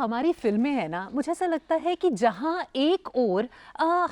हमारी फ़िल्में हैं ना, मुझे ऐसा लगता है कि जहाँ एक ओर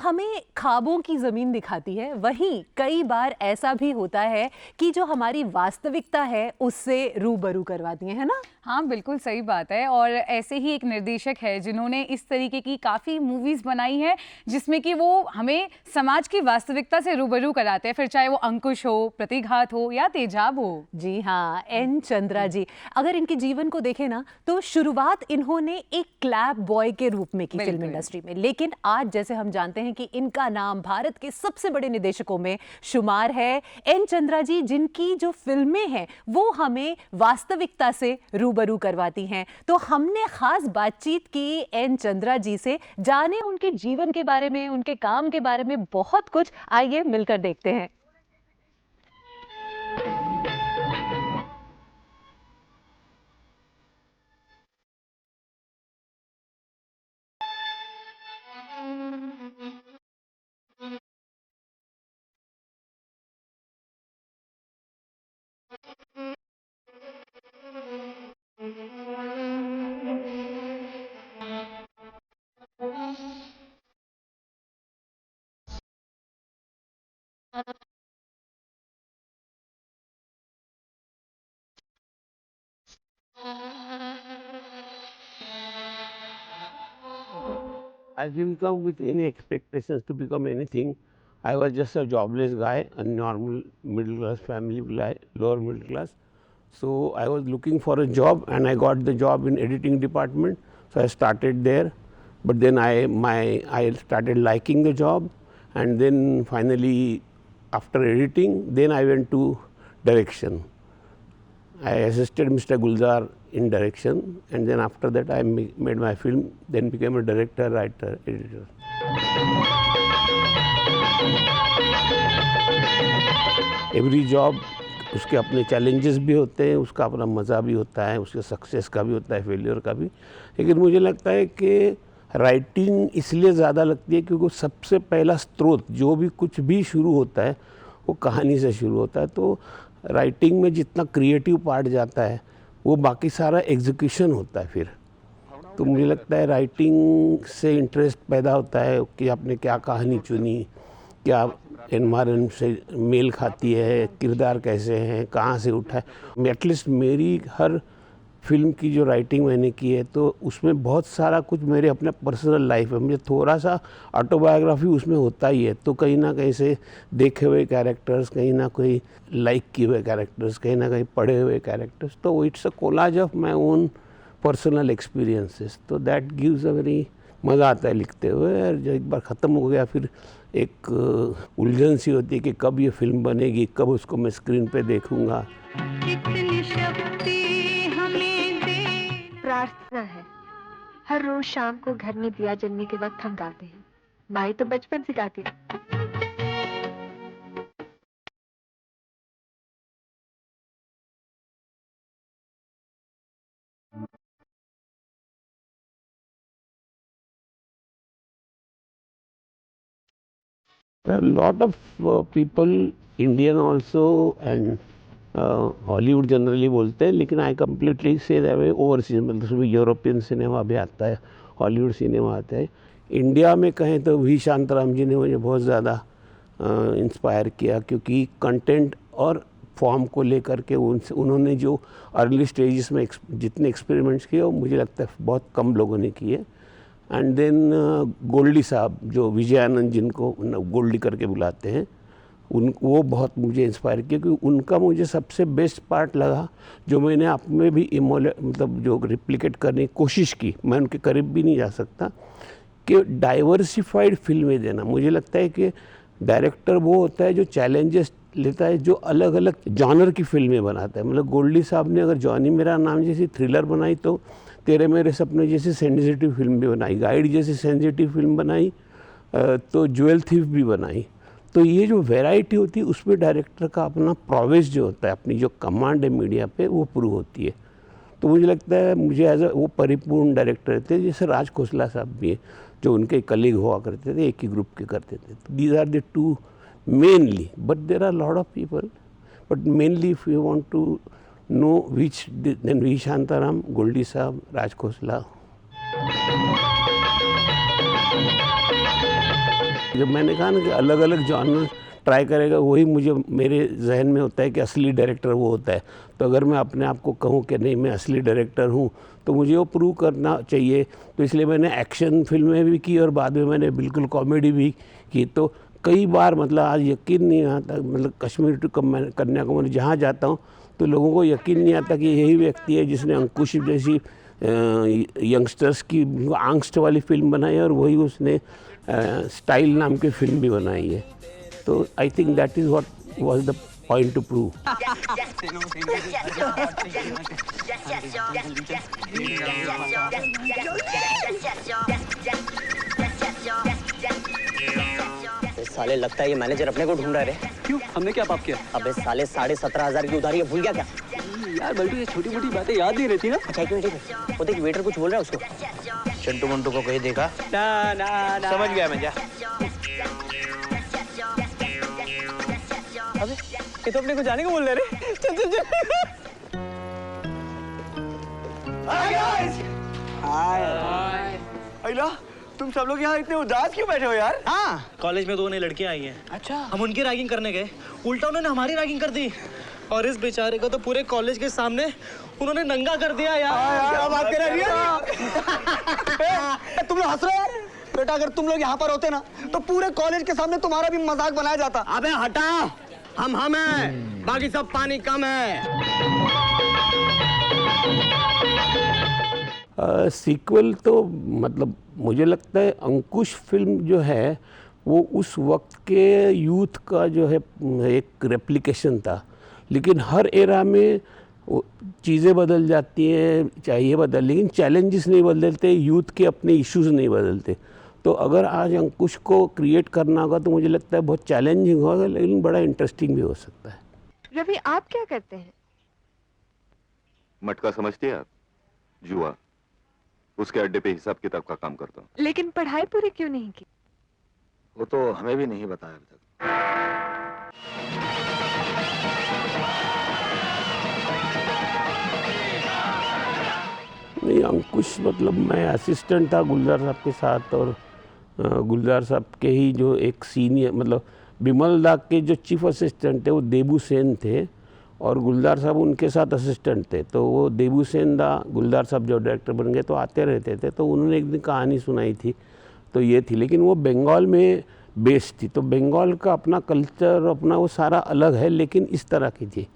हमें ख्वाबों की ज़मीन दिखाती है, वहीं कई बार ऐसा भी होता है कि जो हमारी वास्तविकता है, उससे रूबरू करवाती हैं, है ना? हाँ, बिल्कुल सही बात है। और ऐसे ही एक निर्देशक है जिन्होंने इस तरीके की काफ़ी मूवीज़ बनाई हैं, जिसमें कि वो हमें समाज की वास्तविकता से रूबरू कराते हैं, फिर चाहे वो अंकुश हो, प्रतिघात हो या तेजाब हो। जी हाँ, एन चंद्रा जी। अगर इनके जीवन को देखें ना, तो शुरुआत इन्होंने एक क्लैप बॉय के रूप में की फ़िल्म बिल्कुल। इंडस्ट्री में। लेकिन आज जैसे हम जानते हैं कि इनका नाम भारत के सबसे बड़े निर्देशकों में शुमार है। एन चंद्रा जी, जिनकी जो फ़िल्में हैं, वो हमें वास्तविकता से रूबरू करवाती हैं। तो हमने ख़ास बातचीत की एन चंद्रा जी से, जाने उनके जीवन के बारे में, उनके काम के बारे में बहुत कुछ। आइए मिलकर देखते हैं। I didn't come with any expectations to become anything. I was just a jobless guy, a normal middle class family guy, lower middle class. So I was looking for a job, and I got the job in editing department. So I started there, but then I started liking the job, and then finally, after editing, then I went to direction. I assisted Mr. Gulzar in direction, and then after that I made my film, then became a director, writer, editor. Every job उसके अपने challenges भी होते हैं, उसका अपना मज़ा भी होता है, उसके सक्सेस का भी होता है, फेलियर का भी। लेकिन मुझे लगता है कि राइटिंग इसलिए ज़्यादा लगती है क्योंकि सबसे पहला स्रोत जो भी कुछ भी शुरू होता है वो कहानी से शुरू होता है। तो राइटिंग में जितना क्रिएटिव पार्ट जाता है वो बाकी सारा एग्जीक्यूशन होता है फिर। तो मुझे लगता है राइटिंग से इंटरेस्ट पैदा होता है कि आपने क्या कहानी चुनी, क्या एनवायरनमेंट से मेल खाती है, किरदार कैसे हैं, कहाँ से उठा है। एटलीस्ट मेरी हर फिल्म की जो राइटिंग मैंने की है तो उसमें बहुत सारा कुछ मेरे अपने पर्सनल लाइफ है, मुझे थोड़ा सा ऑटोबायोग्राफी उसमें होता ही है। तो कहीं ना कहीं से देखे हुए कैरेक्टर्स, कहीं ना कोई लाइक किए हुए कैरेक्टर्स, कहीं ना कहीं पढ़े हुए कैरेक्टर्स, तो it's a collage of my own personal experiences. तो दैट गिव्स अ वेरी मज़ा आता है लिखते हुए। और जब एक बार ख़त्म हो गया फिर एक उलझन सी होती है कि कब ये फिल्म बनेगी, कब उसको मैं स्क्रीन पे देखूँगा। प्रार्थना है। हर रोज शाम को घर में दिया जलने के वक्त हम गाते हैं। माई तो बचपन से गाती है। There are a lot of people, Indian also and Hollywood generally बोलते हैं, लेकिन I completely say that overseas, मतलब उसमें यूरोपियन सिनेमा भी आता है, हॉलीवुड सिनेमा आता है। इंडिया में कहें तो वी शांताराम जी ने मुझे बहुत ज़्यादा इंस्पायर किया, क्योंकि कंटेंट और फॉर्म को लेकर के उनसे उन्होंने जो अर्ली स्टेजेस में जितने एक्सपेरिमेंट्स किए वो मुझे लगता है बहुत कम लोगों ने किए। एंड देन गोल्डी साहब, जो विजयानंद जिनको गोल्डी करके बुलाते हैं, वो बहुत मुझे इंस्पायर किया, क्योंकि उनका मुझे सबसे बेस्ट पार्ट लगा, जो मैंने आप में भी मतलब जो रिप्लिकेट करने की कोशिश की, मैं उनके करीब भी नहीं जा सकता, कि डाइवर्सिफाइड फिल्में देना। मुझे लगता है कि डायरेक्टर वो होता है जो चैलेंजेस लेता है, जो अलग अलग जॉनर की फिल्में बनाता है। मतलब गोल्डी साहब ने अगर जॉनी मेरा नाम जैसी थ्रिलर बनाई, तो तेरे मेरे सपने जैसी सेंसिटिव फिल्म भी बनाई, गाइड जैसी सेंसिटिव फिल्म बनाई, तो ज्वेल थीफ भी बनाई। तो ये जो वैरायटी होती है उसमें डायरेक्टर का अपना प्रोवेस जो होता है, अपनी जो कमांड है मीडिया पे, वो प्रूव होती है। तो मुझे लगता है मुझे एज वो परिपूर्ण डायरेक्टर थे, जैसे राज खोसला साहब भी हैं, जो उनके कलीग हुआ करते थे, एक ही ग्रुप के करते थे। तो these are the two mainly, but there are lot of people, but mainly if you want to know which, then V Shantaram, Goldie Sahab, Raj Khosla. जब मैंने कहा ना कि अलग अलग जॉनर ट्राई करेगा, वही मुझे मेरे जहन में होता है कि असली डायरेक्टर वो होता है। तो अगर मैं अपने आप को कहूँ कि नहीं मैं असली डायरेक्टर हूँ, तो मुझे वो प्रूव करना चाहिए। तो इसलिए मैंने एक्शन फिल्में भी की और बाद में मैंने बिल्कुल कॉमेडी भी की। तो कई बार मतलब आज यकीन नहीं आता, मतलब कश्मीर टू कन्याकुमारी जहाँ जाता हूँ तो लोगों को यकीन नहीं आता कि यही व्यक्ति है जिसने अंकुश जैसी यंगस्टर्स की आंगस्ट वाली फिल्म बनाई है और वही उसने स्टाइल नाम की फिल्म भी बनाई है। तो I think that is what was the point two prove. साले लगता है ये मैनेजर अपने को ढूंढ रहा है। क्यों? हमने क्या पाप किया? अबे साले 17,500 की उधारी है, भूल गया क्या? यार बल्टू ये छोटी मोटी बातें याद नहीं रहती ना। अच्छा एक मिनट, वो देख वेटर कुछ बोल रहा है उसको। चिंटू मंटू को कहीं देखा? ना ना ना समझ गया मैं, जा। अबे ये तो अपने को जाने को बोल रहे रे। चल चल चल। Hi guys. हाय। अइला तुम सब लोग यहाँ इतने उदास क्यों बैठे हो यार? हाँ, कॉलेज में 2 नई लड़कियां आई हैं। अच्छा। हम उनकी रैगिंग करने गए, उल्टा उन्होंने हमारी रैगिंग कर दी और इस बेचारे को तो पूरे कॉलेज के सामने उन्होंने नंगा कर दिया यार। क्या बात कर रही है? तुम लोग हंस रहे हो यार? बेटा अगर तुम लोग यहाँ पर होते ना तो पूरे कॉलेज के सामने तुम्हारा भी मजाक बनाया जाता। अबे हटा, हम हैं, बाकी सब पानी कम है। सीक्वल तो मतलब मुझे लगता है अंकुश फिल्म जो है वो उस वक्त के यूथ का जो है एक रेप्लिकेशन था। लेकिन हर एरा में चीज़ें बदल जाती हैं, चाहिए बदल, लेकिन चैलेंजेस नहीं बदलते, यूथ के अपने इश्यूज नहीं बदलते। तो अगर आज अंकुश को क्रिएट करना होगा तो मुझे लगता है बहुत चैलेंजिंग होगा, लेकिन बड़ा इंटरेस्टिंग भी हो सकता है। रवि आप क्या करते हैं? मटका समझती है आप? जुआ, उसके अड्डे पे हिसाब किताब का काम करता हूँ। लेकिन पढ़ाई पूरी क्यों नहीं की? वो तो हमें भी नहीं बताया अभी तक। नहीं, अंकुश मतलब मैं असिस्टेंट था गुलजार साहब के साथ, और गुलजार साहब के ही जो एक सीनियर मतलब बिमल दा के जो चीफ असिस्टेंट थे वो देबू सेन थे और गुलजार साहब उनके साथ असिस्टेंट थे। तो वो देबू सेन दा गुलजार साहब जो डायरेक्टर बन गए तो आते रहते थे। तो उन्होंने एक दिन कहानी सुनाई थी, तो ये थी, लेकिन वो बंगाल में बेस्ड थी। तो बंगाल का अपना कल्चर अपना वो सारा अलग है, लेकिन इस तरह की थी।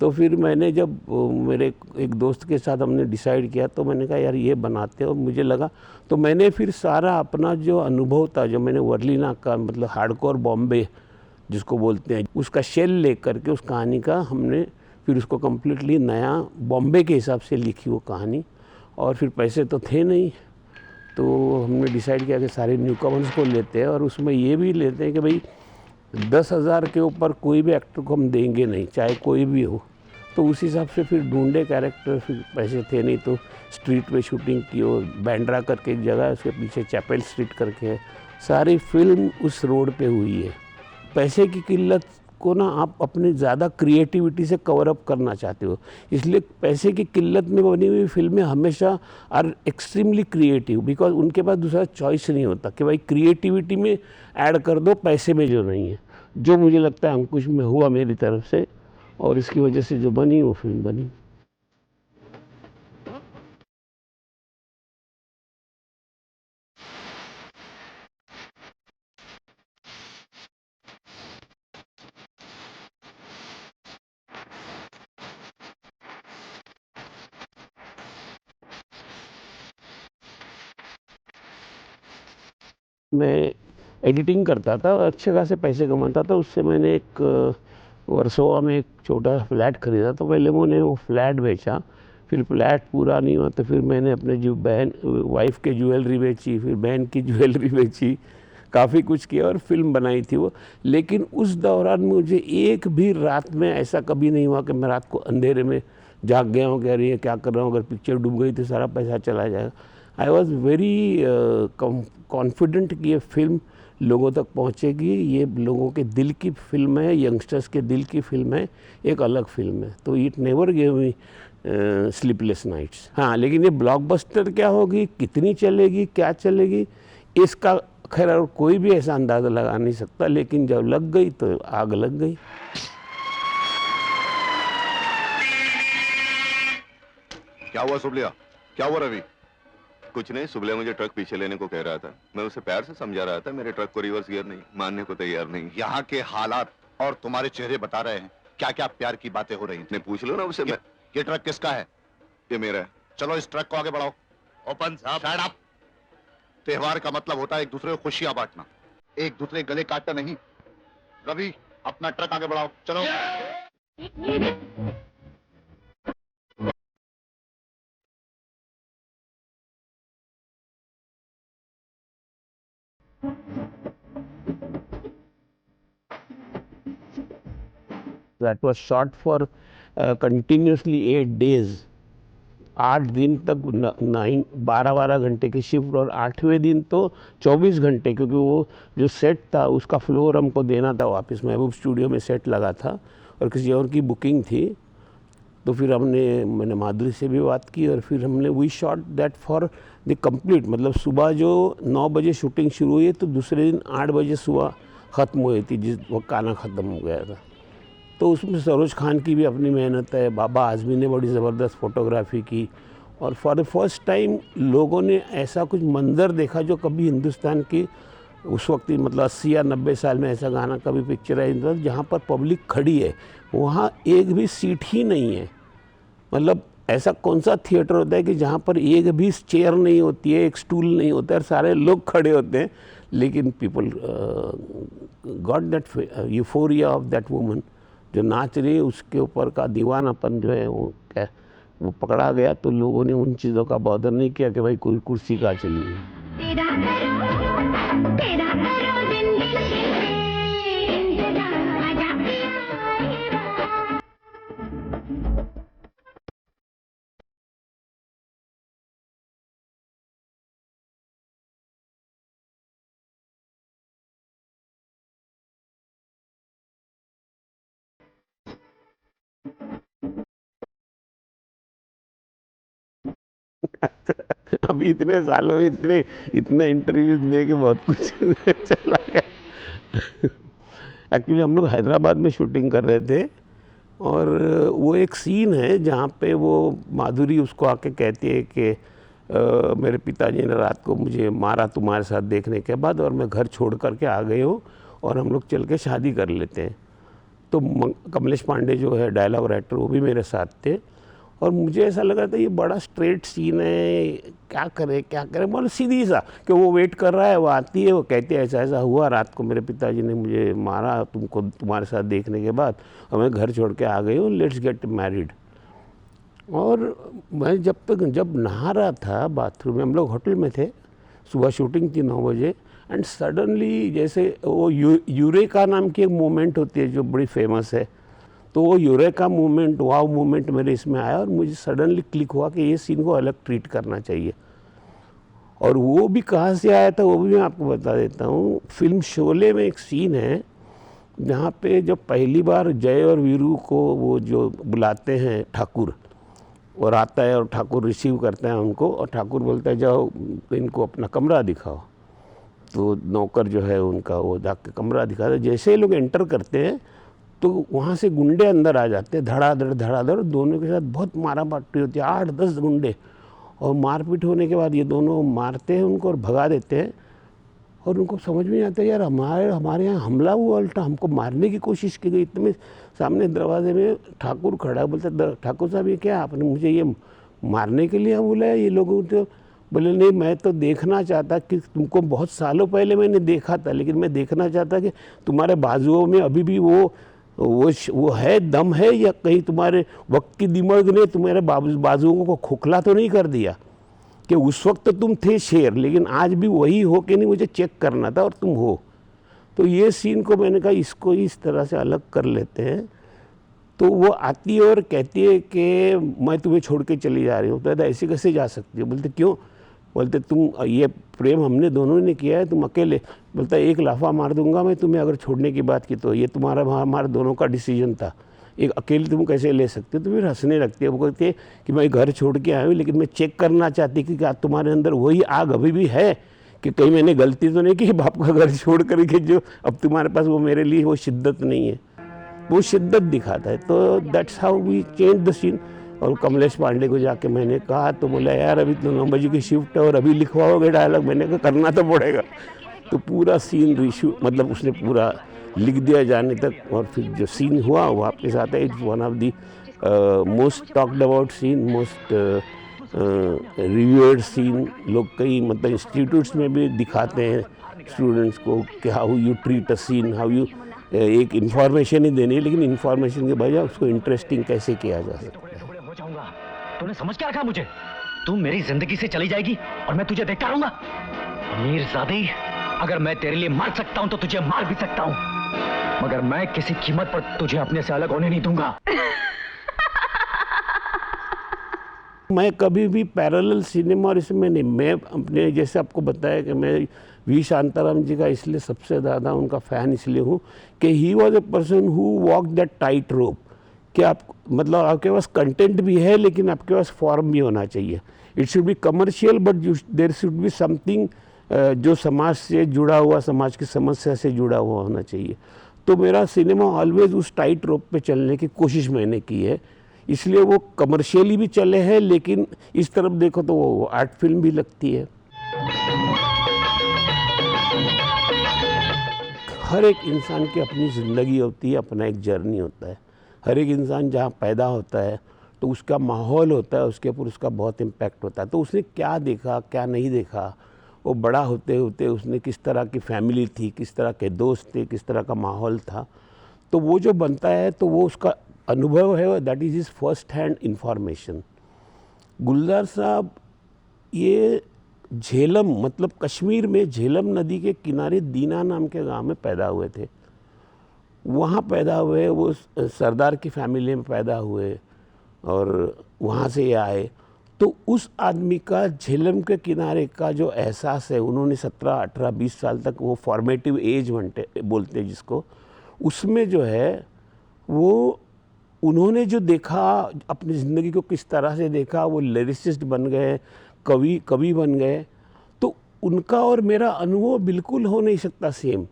तो फिर मैंने जब मेरे एक दोस्त के साथ हमने डिसाइड किया तो मैंने कहा यार ये बनाते हैं, और मुझे लगा तो मैंने फिर सारा अपना जो अनुभव था, जो मैंने वर्लिना का मतलब हार्डकोर बॉम्बे जिसको बोलते हैं, उसका शेल ले करके उस कहानी का हमने फिर उसको कम्प्लीटली नया बॉम्बे के हिसाब से लिखी वो कहानी। और फिर पैसे तो थे नहीं, तो हमने डिसाइड किया कि सारे न्यू कमर्स को लेते हैं और उसमें ये भी लेते हैं कि भाई 10,000 के ऊपर कोई भी एक्टर को हम देंगे नहीं, चाहे कोई भी हो। तो उस हिसाब से फिर ढूंढे कैरेक्टर, फिर पैसे थे नहीं तो स्ट्रीट पे शूटिंग की, और बैंड्रा करके एक जगह है उसके पीछे चैपल स्ट्रीट करके है, सारी फिल्म उस रोड पे हुई है। पैसे की किल्लत को ना आप अपने ज़्यादा क्रिएटिविटी से कवर अप करना चाहते हो, इसलिए पैसे की किल्लत में बनी हुई फिल्में हमेशा आर एक्सट्रीमली क्रिएटिव, बिकॉज उनके पास दूसरा चॉइस नहीं होता कि भाई क्रिएटिविटी में ऐड कर दो, पैसे में जो नहीं है। जो मुझे लगता है अंकुश में हुआ मेरी तरफ से, और इसकी वजह से जो बनी वो फिल्म बनी। मैं एडिटिंग करता था और अच्छे खासे पैसे कमाता था। उससे मैंने एक वर्सोवा में एक छोटा फ्लैट ख़रीदा। तो पहले मैंने वो फ्लैट बेचा, फिर फ्लैट पूरा नहीं हुआ तो फिर मैंने अपने जो बहन वाइफ के ज्वेलरी बेची, फिर बहन की ज्वेलरी बेची, काफ़ी कुछ किया और फिल्म बनाई थी वो। लेकिन उस दौरान मुझे एक भी रात में ऐसा कभी नहीं हुआ कि मैं रात को अंधेरे में जाग गया हूँ, कह रही है क्या कर रहा हूँ, अगर पिक्चर डूब गई तो सारा पैसा चला जाएगा। आई वॉज वेरी कॉन्फिडेंट कि ये फिल्म लोगों तक पहुंचेगी, ये लोगों के दिल की फिल्म है, यंगस्टर्स के दिल की फिल्म है, एक अलग फिल्म है। तो it never give me sleepless nights. हाँ, लेकिन ये ब्लॉकबस्टर क्या होगी, कितनी चलेगी, क्या चलेगी, इसका खैर और कोई भी ऐसा अंदाज़ा लगा नहीं सकता, लेकिन जब लग गई तो आग लग गई। क्या हुआ सुबलिया? क्या हुआ रवि? कुछ नहीं, सुबलिया मुझे ट्रक पीछे लेने को कह रहा था। मैं उसे प्यार से समझा रहा था, मेरे ट्रक को रिवर्स गियर नहीं, मानने को तैयार नहीं। यहाँ के हालात और तुम्हारे चेहरे बता रहे हैं क्या क्या प्यार की बातें हो रही हैं। नहीं, पूछ लो ना उसे। ये ट्रक किसका है? ये मेरा है। चलो इस ट्रक को आगे बढ़ाओ। ओपन साहब, शट अप। त्योहार का मतलब होता है एक दूसरे को खुशियां बांटना, एक दूसरे गले काटना नहीं। रवि, अपना ट्रक आगे बढ़ाओ, चलो। That was shot for continuously 8 days, 8 दिन तक 12 घंटे की शिफ्ट, और 8वें दिन तो 24 घंटे, क्योंकि वो जो सेट था उसका फ्लोर हमको देना था वापस। महबूब स्टूडियो में सेट लगा था और किसी और की बुकिंग थी, तो फिर मैंने माधुरी से भी बात की और फिर हमने we shot that for the complete, मतलब सुबह जो 9 बजे शूटिंग शुरू हुई तो दूसरे दिन 8 बजे सुबह ख़त्म हुई थी, जिस वो गाना ख़त्म हो गया था। तो उसमें सरोज खान की भी अपनी मेहनत है, बाबा आज़मी ने बड़ी ज़बरदस्त फ़ोटोग्राफी की, और फॉर द फर्स्ट टाइम लोगों ने ऐसा कुछ मंज़र देखा जो कभी हिंदुस्तान की उस वक्त, मतलब 80 या 90 साल में ऐसा गाना कभी पिक्चराइज था जहाँ पर पब्लिक खड़ी है, वहाँ एक भी सीट ही नहीं है। मतलब ऐसा कौन सा थिएटर होता है कि जहाँ पर एक भी चेयर नहीं होती है, एक स्टूल नहीं होता है और सारे लोग खड़े होते हैं, लेकिन people got that euphoria of that woman जो नाच रही है, उसके ऊपर का दीवानापन जो है वो पकड़ा गया। तो लोगों ने उन चीज़ों का बॉदर नहीं किया कि भाई कोई कुर्सी का चलिए। अभी इतने सालों में इतने इंटरव्यूज दे के बहुत कुछ चला गया। एक्चुअली हम लोग हैदराबाद में शूटिंग कर रहे थे और वो एक सीन है जहाँ पे वो माधुरी उसको आके कहती है कि मेरे पिताजी ने रात को मुझे मारा तुम्हारे साथ देखने के बाद, और मैं घर छोड़ करके आ गई हूँ और हम लोग चल के शादी कर लेते हैं। तो कमलेश पांडे जो है डायलॉग राइटर, वो भी मेरे साथ थे और मुझे ऐसा लग रहा था ये बड़ा स्ट्रेट सीन है, क्या करे मतलब सीधी सा कि वो वेट कर रहा है, वो आती है, वो कहती है ऐसा ऐसा हुआ रात को मेरे पिताजी ने मुझे मारा तुमको तुम्हारे साथ देखने के बाद, और मैं घर छोड़ के आ गई हूँ, लेट्स गेट मैरिड। और मैं जब नहा रहा था बाथरूम में, हम लोग होटल में थे, सुबह शूटिंग थी 9 बजे, एंड सडनली जैसे वो यूरेका नाम की एक मूवमेंट होती है जो बड़ी फेमस है, तो वो यूरेका मूवमेंट, वाव मूवमेंट मेरे इसमें आया और मुझे सडनली क्लिक हुआ कि ये सीन को अलग ट्रीट करना चाहिए। और वो भी कहाँ से आया था वो भी मैं आपको बता देता हूँ। फिल्म शोले में एक सीन है जहाँ पे जब पहली बार जय और वीरू को वो जो बुलाते हैं ठाकुर, और आता है और ठाकुर रिसीव करते हैं उनको, और ठाकुर बोलता है जाओ इनको अपना कमरा दिखाओ। तो नौकर जो है उनका वो जाके कमरा दिखाता है। जैसे ही लोग एंटर करते हैं तो वहाँ से गुंडे अंदर आ जाते हैं, धड़ाधड़, दोनों के साथ बहुत मारा मारपीट होती है, 8-10 गुंडे, और मारपीट होने के बाद ये दोनों मारते हैं उनको और भगा देते हैं। और उनको समझ में नहीं आता यार हमारे यहाँ हमला हुआ, उल्टा हमको मारने की कोशिश की गई। इतने सामने दरवाजे में ठाकुर खड़ा, बोलता ठाकुर साहब ये क्या आपने मुझे ये मारने के लिए बोला है? ये लोग तो बोले नहीं, मैं तो देखना चाहता कि तुमको बहुत सालों पहले मैंने देखा था, लेकिन मैं देखना चाहता कि तुम्हारे बाजुओं में अभी भी वो है, दम है, या कहीं तुम्हारे वक्त की दिमाग ने तुम्हारे बाजुओं को खोखला तो नहीं कर दिया कि उस वक्त तो तुम थे शेर, लेकिन आज भी वही हो कि नहीं, मुझे चेक करना था और तुम हो। तो ये सीन को मैंने कहा इसको इस तरह से अलग कर लेते हैं। तो वो आती है और कहती है कि मैं तुम्हें छोड़ के चली जा रही हूँ। तो ऐसे कैसे जा सकती हो? बोलते क्यों? बोलते तुम ये प्रेम हमने दोनों ने किया है, तुम अकेले। बोलता एक लाफा मार दूंगा मैं तुम्हें अगर छोड़ने की बात की तो, ये तुम्हारा हमारे दोनों का डिसीजन था। एक अकेले तुम कैसे ले सकते हो, तो फिर हंसने लगती है। वो कहती है कि मैं घर छोड़ के आया हूँ, लेकिन मैं चेक करना चाहती कि क्या तुम्हारे अंदर वही आग अभी भी है, कि कहीं मैंने गलती तो नहीं की बाप का घर छोड़ करके जो अब तुम्हारे पास वो मेरे लिए वो शिद्दत नहीं है, वो शिद्दत दिखाता है। तो that's how we change the scene. और कमलेश पांडे को जाके मैंने कहा तो बोला यार अभी तो 9 बजे की शिफ्ट है और अभी लिखवाओगे डायलॉग। मैंने कहा करना तो पड़ेगा। तो पूरा सीन रिशू मतलब उसने पूरा लिख दिया जाने तक। और फिर जो सीन हुआ वो आपके साथ है, it's one of the most talked about scene, most reviewed scene. लोग कई मतलब इंस्टीट्यूट्स में भी दिखाते हैं स्टूडेंट्स को कि how you treat a scene, how you एक इन्फॉर्मेशन ही देनी है, लेकिन इन्फॉर्मेशन के बजाय उसको इंटरेस्टिंग कैसे किया जा सकता है। हो जाऊंगा। तूने समझ क्या रखा मुझे? तू मेरी जिंदगी से चली जाएगी और मैं तुझे देखता रहूंगा। अमीरजादी, अगर मैं तेरे लिए मर सकता हूं तो तुझे मार भी सकता हूं, मगर मैं किसी कीमत पर तुझे अपने से अलग होने नहीं दूंगा। मैं कभी भी पैरेलल सिनेमा और इसमें नहीं, मैं अपने जैसे आपको बताया कि मैं वी शांताराम जी का इसलिए सबसे ज़्यादा उनका फ़ैन इसलिए हूँ कि he was a person who walk that tight रोप, कि आप मतलब आपके पास कंटेंट भी है लेकिन आपके पास फॉर्म भी होना चाहिए। It should be commercial but there should be something जो समाज से जुड़ा हुआ, समाज की समस्या से जुड़ा हुआ होना चाहिए। तो मेरा सिनेमा ऑलवेज उस टाइट रोप पे चलने की कोशिश मैंने की है, इसलिए वो कमर्शियली भी चले हैं, लेकिन इस तरफ देखो तो वो आर्ट फिल्म भी लगती है। हर एक इंसान की अपनी ज़िंदगी होती है, अपना एक जर्नी होता है। हर एक इंसान जहाँ पैदा होता है तो उसका माहौल होता है, उसके ऊपर उसका बहुत इम्पैक्ट होता है। तो उसने क्या देखा क्या नहीं देखा, वो बड़ा होते होते उसने किस तरह की फैमिली थी, किस तरह के दोस्त थे, किस तरह का माहौल था, तो वो जो बनता है तो वो उसका अनुभव है, that is his first hand information. Gulzar साहब ये झेलम मतलब कश्मीर में झेलम नदी के किनारे दीना नाम के गांव में पैदा हुए थे। वहाँ पैदा हुए, वो सरदार की फैमिली में पैदा हुए और वहाँ से ये आए। तो उस आदमी का झेलम के किनारे का जो एहसास है, उन्होंने 17, 18, 20 साल तक वो फॉर्मेटिव एज बोलते हैं जिसको, उसमें जो है वो उन्होंने जो देखा, अपनी ज़िंदगी को किस तरह से देखा, वो लिरिसिस्ट बन गए, कवि बन गए। तो उनका और मेरा अनुभव बिल्कुल हो नहीं सकता सेम।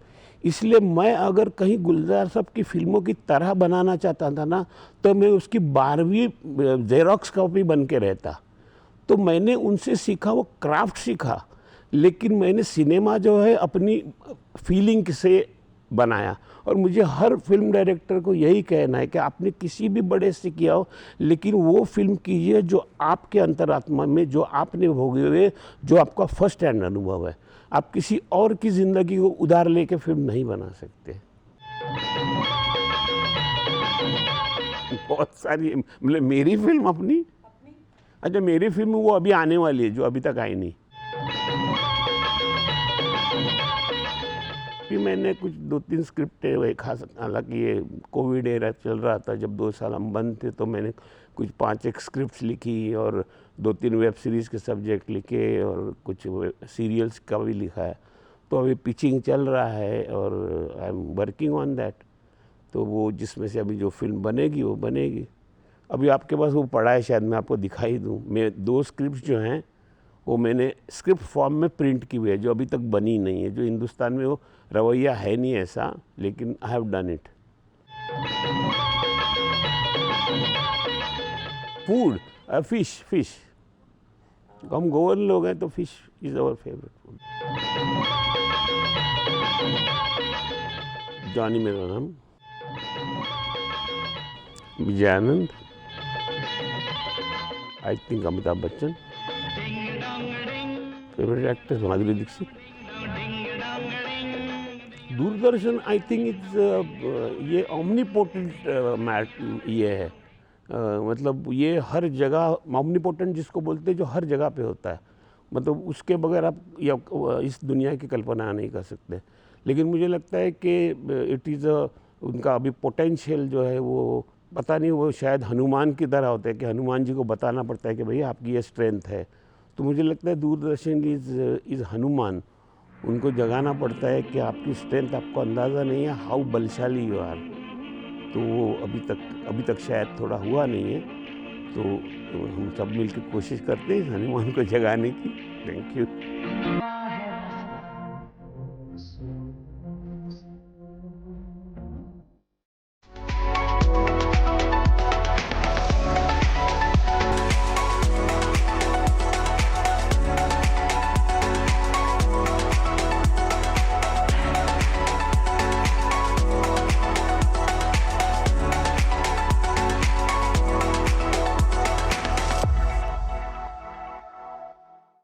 इसलिए मैं अगर कहीं गुलजार साहब की फिल्मों की तरह बनाना चाहता था ना, तो मैं उसकी 12वीं जेरोक्स कॉपी बन के रहता। तो मैंने उनसे सीखा, वो क्राफ्ट सीखा, लेकिन मैंने सिनेमा जो है अपनी फीलिंग से बनाया। और मुझे हर फिल्म डायरेक्टर को यही कहना है कि आपने किसी भी बड़े से किया हो, लेकिन वो फिल्म कीजिए जो आपके अंतरात्मा में, जो आपने भोगे हुए, जो आपका फर्स्ट हैंड अनुभव है। आप किसी और की ज़िंदगी को उधार लेके फिल्म नहीं बना सकते। बहुत सारी मतलब मेरी फिल्म अपनी, अच्छा मेरी फिल्म वो अभी आने वाली है जो अभी तक आई नहीं। फिर मैंने कुछ 2-3 स्क्रिप्टें वही खास, हालांकि ये कोविड एरा चल रहा था, जब 2 साल हम बंद थे, तो मैंने कुछ 5-1 स्क्रिप्ट्स लिखी और 2-3 वेब सीरीज़ के सब्जेक्ट लिखे और कुछ सीरियल्स का भी लिखा है। तो अभी पिचिंग चल रहा है और I am working on that. तो वो जिसमें से अभी जो फिल्म बनेगी वो बनेगी। अभी आपके पास वो पड़ा है, शायद मैं आपको दिखाई दूँ। मैं 2 स्क्रिप्ट जो हैं वो मैंने स्क्रिप्ट फॉर्म में प्रिंट की हुई है, जो अभी तक बनी नहीं है। जो हिंदुस्तान में वो रवैया है नहीं ऐसा, लेकिन I have done it. Food, fish. हम गोवन लोग हैं तो fish is our favourite food. Johnny Mera Naam, Vijayanand, I think Amitabh Bachchan, favourite actress Madhuri Dixit. Doordarshan I think it's ये ओमनीपोटेंट ये है, मतलब ये हर जगह, ओमनीपोटेंट जिसको बोलते हैं जो हर जगह पे होता है, मतलब उसके बगैर आप या इस दुनिया की कल्पना नहीं कर सकते। लेकिन मुझे लगता है कि इट इज़ उनका अभी पोटेंशियल जो है वो पता नहीं, वो शायद हनुमान की तरह होता है कि हनुमान जी को बताना पड़ता है कि भैया आपकी ये स्ट्रेंथ है। तो मुझे लगता है दूरदर्शन इज़ हनुमान, उनको जगाना पड़ता है कि आपकी स्ट्रेंथ, आपको अंदाज़ा नहीं है हाउ बलशाली यू आर। तो वो अभी तक शायद थोड़ा हुआ नहीं है। तो हम सब मिलकर कोशिश करते हैं हनुमान को जगाने की। Thank you.